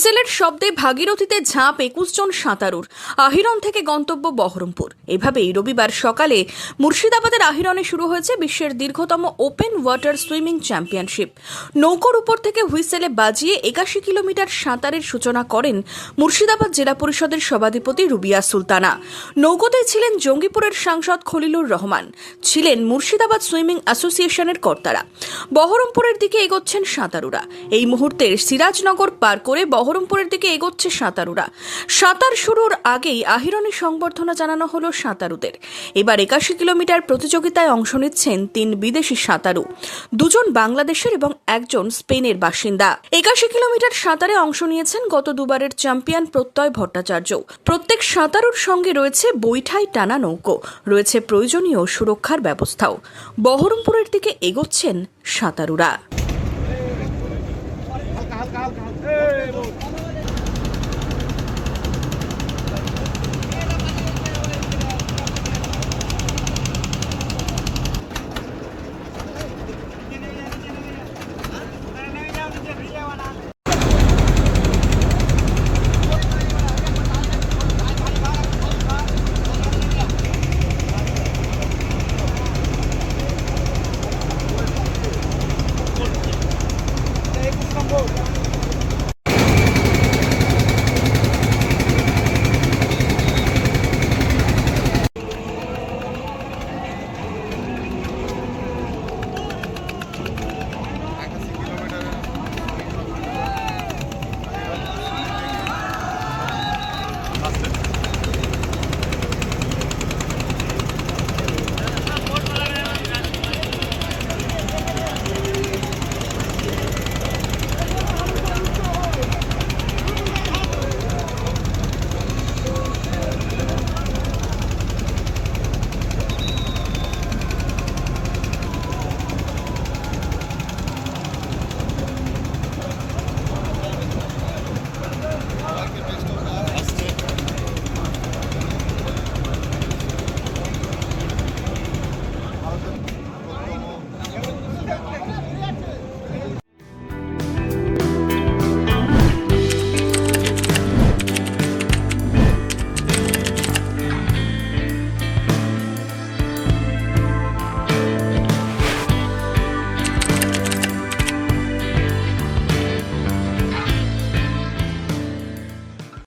হুইসেলের শব্দে ভাগীরথীতে ঝাঁপ 21 জন সাঁতারুর। আহিরন থেকে গন্তব্য বহরমপুর। এভাবেই রবিবার সকালে মুর্শিদাবাদের আহিরনে শুরু হয়েছে বিশ্বের দীর্ঘতম ওপেন ওয়াটার সুইমিং চ্যাম্পিয়নশিপ। নৌকোর উপর থেকে হুইসেলে বাজিয়ে 81 কিলোমিটার সাঁতারের সূচনা করেন মুর্শিদাবাদ জেলা পরিষদের সভাধিপতি রুবিয়া সুলতানা। নৌকোতে ছিলেন জঙ্গিপুরের সাংসদ খলিলুর রহমান, ছিলেন মুর্শিদাবাদ সুইমিং অ্যাসোসিয়েশনের কর্তারা। বহরমপুরের দিকে এগোচ্ছেন সাঁতারুরা। এই মুহূর্তে সিরাজনগর পার করে বহরমপুরের দিকে এগোচ্ছে সাঁতারুরা। সাঁতার শুরুর আগেই আহিরনে সংবর্ধনা জানানো হলো সাঁতারুদের। এবার 81 কিলোমিটার প্রতিযোগিতায় অংশ নিচ্ছেন 3 বিদেশি সাঁতারু, 2 জন বাংলাদেশের এবং 1 জন স্পেনের বাসিন্দা। 81 কিলোমিটার সাঁতারে অংশ নিয়েছেন গত দুবারের চ্যাম্পিয়ন প্রত্যয় ভট্টাচার্য। প্রত্যেক সাঁতারুর সঙ্গে রয়েছে বৈঠাই টানা নৌকো, রয়েছে প্রয়োজনীয় সুরক্ষার ব্যবস্থাও। বহরমপুরের দিকে এগোচ্ছেন সাঁতারুরা।